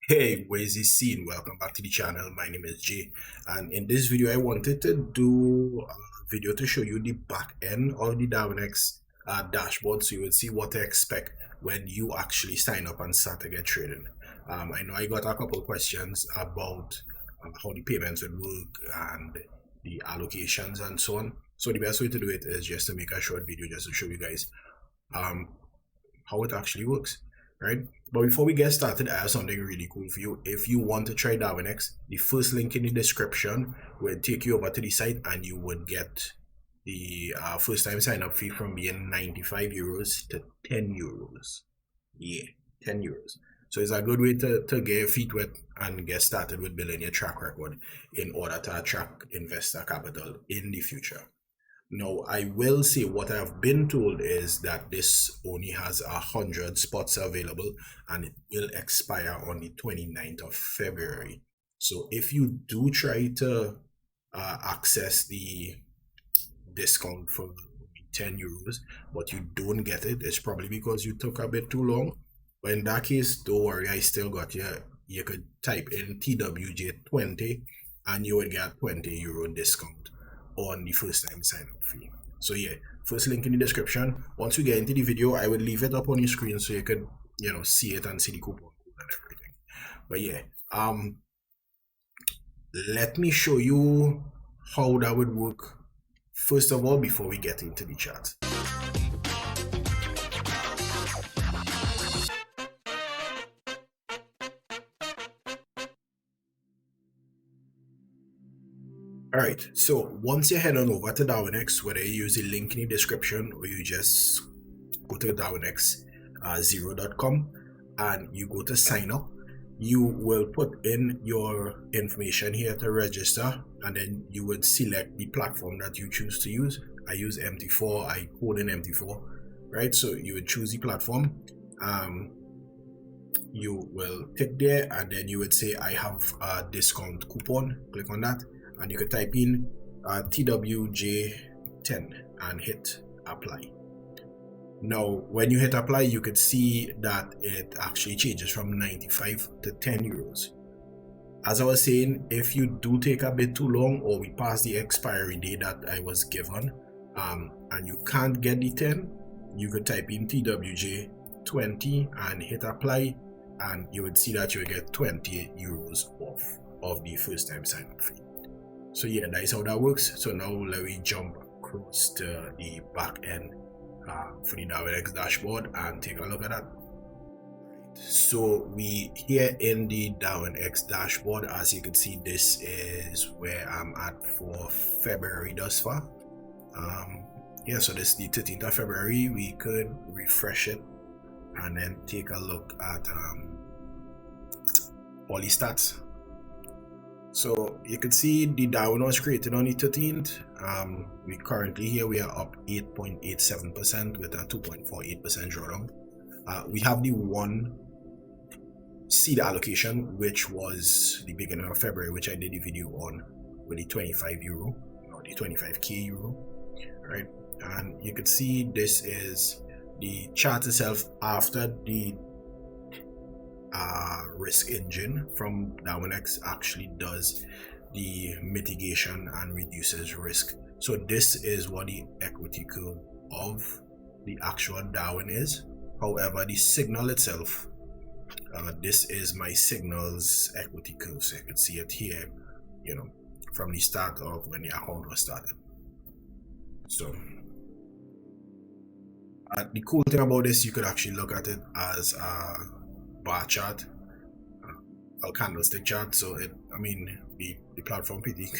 Hey, where's the scene? Welcome back to the channel. My name is Jay, and in this video, I wanted to do a video to show you the back end of the Darwinex dashboard, so you would see what to expect when you actually sign up and start to get trading. I know I got a couple questions about how the payments would work and the allocations and so on. So the best way to do it is just to make a short video just to show you guys um, how it actually works, right? But before we get started, I have something really cool for you. If you want to try Darwinex, the first link in the description will take you over to the site, and you would get the first time sign up fee from being 95 euros to 10 euros. Yeah, 10 euros. So it's a good way to get your feet wet and get started with building your track record in order to attract investor capital in the future. Now, I will say what I've been told is that this only has 100 spots available, and it will expire on the 29th of February. So if you do try to access the discount for 10 euros, but you don't get it, it's probably because you took a bit too long. But in that case, don't worry, I still got you. You could type in TWJ20 and you would get 20 euro discount on the first time sign up fee. So yeah, first link in the description. Once we get into the video, I will leave it up on your screen so you could see it and see the coupon code and everything. But yeah, let me show you how that would work first of all before we get into the chart. Alright, so once you head on over to Darwinex, whether you use the link in the description or you just go to Darwinex0.com and you go to sign up, you will put in your information here to register, and then you would select the platform that you choose to use. I use MT4, I code in MT4, right? So you would choose the platform. You will tick there, and then you would say I have a discount coupon. Click on that, and you could type in TWJ10 and hit apply. Now when you hit apply, you could see that it actually changes from 95 to 10 euros. As I was saying, if you do take a bit too long or we pass the expiry date that I was given, and you can't get the 10, you could type in TWJ20 and hit apply, and you would see that you will get 28 euros off of the first time sign up fee. So yeah, that is how that works. So now let me jump across to the back end for the Darwinex dashboard and take a look at that. So we here in the Darwinex dashboard, as you can see, this is where I'm at for February thus far. Yeah, so this is the 13th of February. We could refresh it and then take a look at all the stats. So you can see the Darwin was created on the 13th. We currently here we are up 8.87% with a 2.48% drawdown. We have the one seed allocation, which was the beginning of February, which I did a video on with the 25 euro or the 25k euro, right? And you can see this is the chart itself after the risk engine from Darwinex actually does the mitigation and reduces risk. So this is what the equity curve of the actual Darwin is. However, the signal itself, this is my signals equity curve, so you can see it here, from the start of when the account was started. So the cool thing about this, you could actually look at it as a bar chart, a candlestick chart. So the platform pretty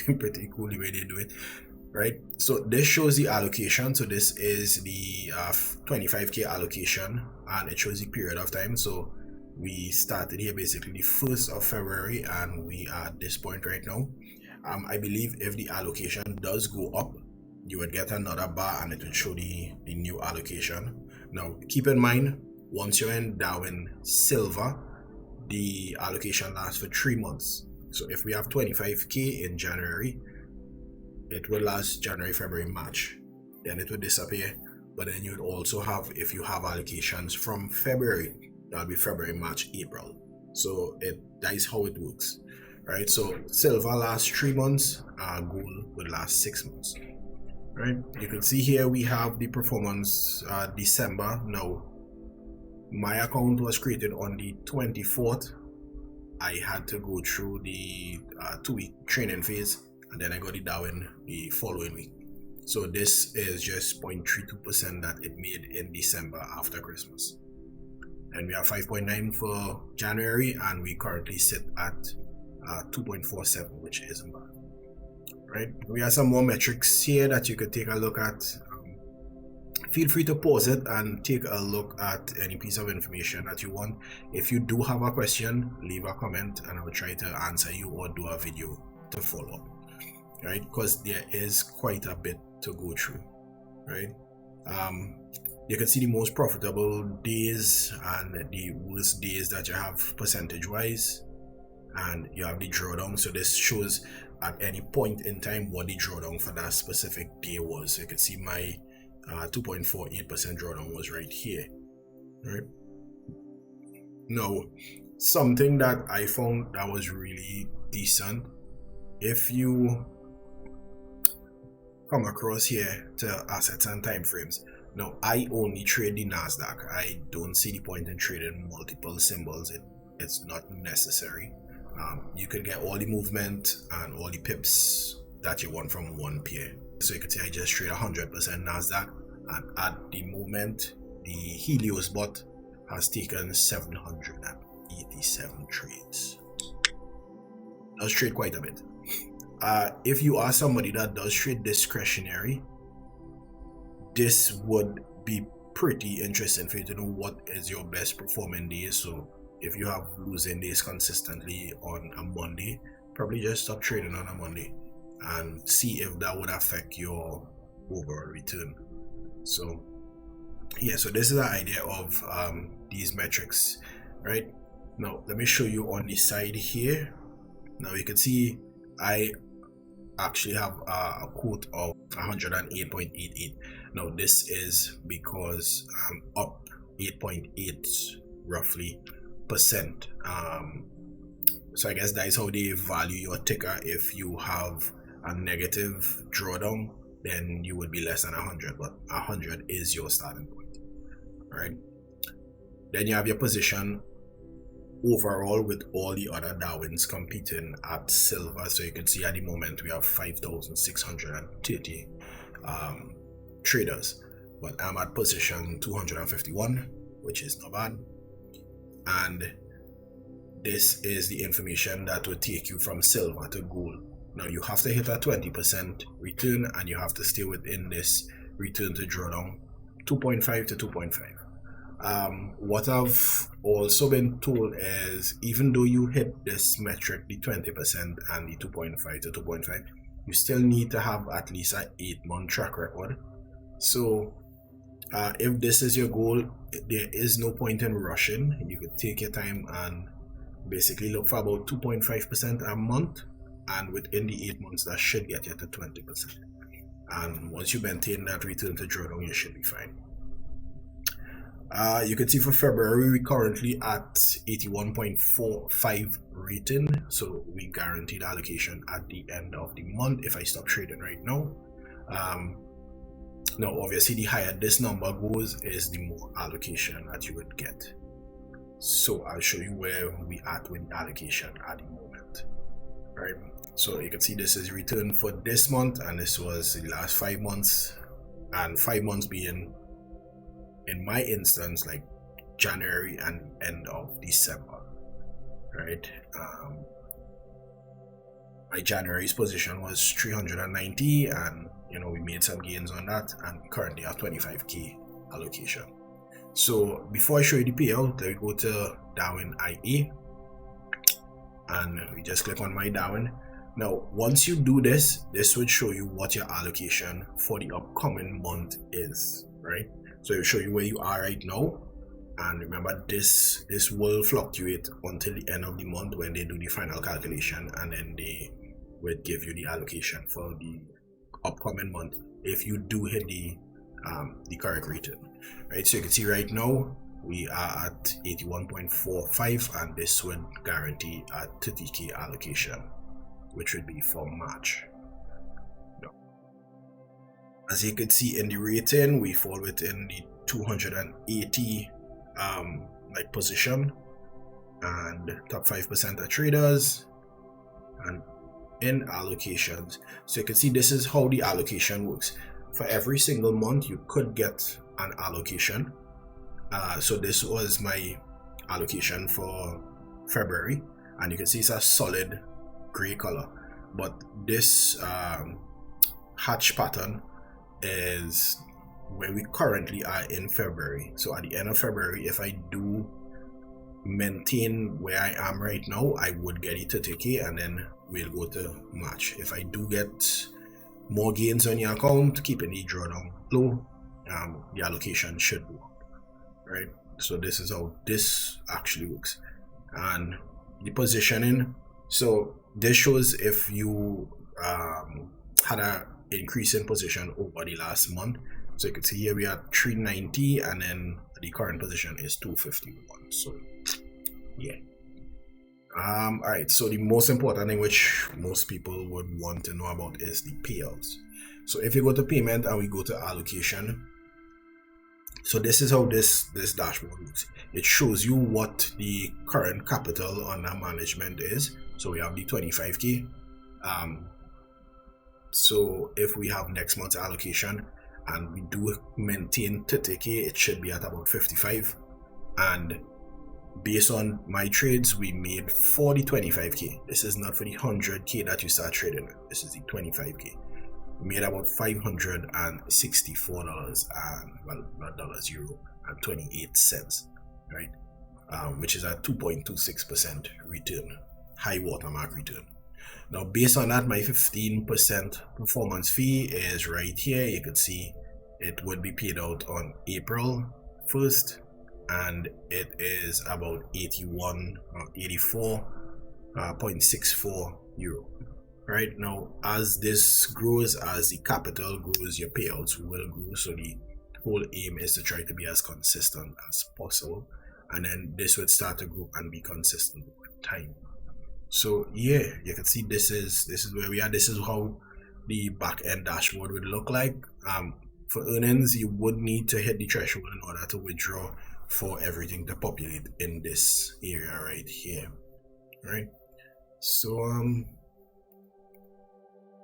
cool the way they do it, right? So this shows the allocation. So this is the 25k allocation, and it shows the period of time. So we started here basically the 1st of February, and we are at this point right now. I believe if the allocation does go up, you would get another bar and it would show the new allocation. Now keep in mind, once you're in Darwin Silver, the allocation lasts for 3 months. So if we have 25k in January, it will last January, February, March, then it will disappear. But then you would also have, if you have allocations from February, that'll be February, March, April. So that is how it works, right? So silver lasts 3 months, gold would last 6 months, right? You can see here we have the performance December. Now my account was created on the 24th. I had to go through the 2-week training phase, and then I got it down the following week. So this is just 0.32% that it made in December after Christmas. And we have 5.9 for January, and we currently sit at 2.47, which isn't bad, right? We have some more metrics here that you could take a look at. Feel free to pause it and take a look at any piece of information that you want. If you do have a question, leave a comment and I will try to answer you or do a video to follow up, right? Because there is quite a bit to go through, right? You can see the most profitable days and the worst days that you have percentage wise, and you have the drawdown. So this shows at any point in time what the drawdown for that specific day was. So you can see my 2.48% drawdown was right here, right? Now, something that I found that was really decent, if you come across here to assets and time frames. Now, I only trade the Nasdaq. I don't see the point in trading multiple symbols. It's not necessary. You can get all the movement and all the pips that you want from one pair. So you can see I just trade 100% Nasdaq, and at the moment the Helios bot has taken 787 trades. Does trade quite a bit. If you are somebody that does trade discretionary, this would be pretty interesting for you to know what is your best performing day. So if you have losing days consistently on a Monday, probably just stop trading on a Monday and see if that would affect your overall return. So yeah, so this is the idea of these metrics, right? Now let me show you on the side here. Now you can see I actually have a quote of 108.88. now this is because I'm up 8.8 roughly percent. So I guess that is how they value your ticker. If you have a negative drawdown, then you would be less than 100, but 100 is your starting point, right? Then you have your position overall with all the other Darwins competing at silver. So you can see at the moment we have 5,630 traders, but I'm at position 251, which is not bad. And this is the information that will take you from silver to gold. Now you have to hit a 20% return, and you have to stay within this return to drawdown 2.5 to 2.5. What I've also been told is even though you hit this metric, the 20% and the 2.5 to 2.5, you still need to have at least an 8-month track record. So if this is your goal, there is no point in rushing. You could take your time and basically look for about 2.5% a month, and within the 8 months that should get you to 20%. And once you maintain that return to drawdown, you should be fine. You can see for February we're currently at 81.45 rating, so we guaranteed allocation at the end of the month if I stop trading right now. Now obviously the higher this number goes is the more allocation that you would get. So I'll show you where we at with the allocation at the moment, right? So you can see this is return for this month, and this was the last 5 months, and 5 months being, in my instance, like January and end of December, right? My January's position was 390, and we made some gains on that, and we currently have 25k allocation. So before I show you the payout, let me go to Darwin IA, and we just click on my Darwin. Now once you do this, this would show you what your allocation for the upcoming month is, right? So it'll show you where you are right now, and remember this will fluctuate until the end of the month when they do the final calculation, and then they will give you the allocation for the upcoming month if you do hit the correct return, right? So you can see right now we are at 81.45, and this would guarantee a 30k allocation, which would be for March. As you can see in the rating, we fall within the 280 like position, and top 5% of traders, and in allocations. So you can see this is how the allocation works. For every single month you could get an allocation. So this was my allocation for February, and you can see it's a solid gray color, but this hatch pattern is where we currently are in February. So at the end of February, if I do maintain where I am right now, I would get it to 30k, and then we'll go to March. If I do get more gains on your account, keeping the drawdown low, the allocation should go up, right? So this is how this actually works. And the positioning, so this shows if you had a increase in position over the last month. So you can see here we are 390, and then the current position is 251. So yeah. All right, so the most important thing which most people would want to know about is the payouts. So if you go to payment and we go to allocation, so this is how this dashboard looks. It shows you what the current capital under management is. So we have the 25k. So if we have next month's allocation and we do maintain 30k, it should be at about 55. And based on my trades, we made for the 25k. This is not for the 100k that you start trading with. This is the 25k. We made about $564 and, well, not dollars, euro, and 28 cents, right? Which is a 2.26% return, high watermark return. Now, based on that, my 15% performance fee is right here. You can see it would be paid out on April 1st, and it is about 84.64 euro. Right now, as this grows, as the capital grows, your payouts will grow. So the whole aim is to try to be as consistent as possible, and then this would start to grow and be consistent over time. So yeah, you can see this is where we are. This is how the back end dashboard would look like. For earnings, you would need to hit the threshold in order to withdraw for everything to populate in this area right here, right? So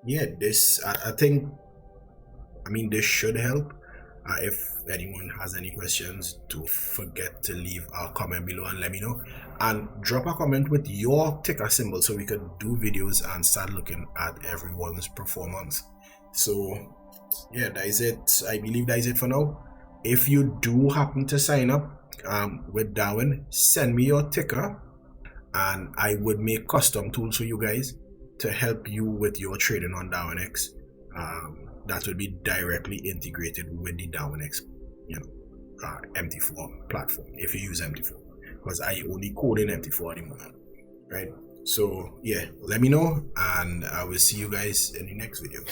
yeah, this I mean this should help. If anyone has any questions, don't forget to leave a comment below and let me know, and drop a comment with your ticker symbol so we could do videos and start looking at everyone's performance. So yeah, that is it. I believe that is it for now. If you do happen to sign up with Darwin, send me your ticker and I would make custom tools for you guys to help you with your trading on Darwinex. That will be directly integrated with the Darwinex, MT4 platform if you use MT4, because I only code in MT4 at the moment, right? So yeah, let me know, and I will see you guys in the next video.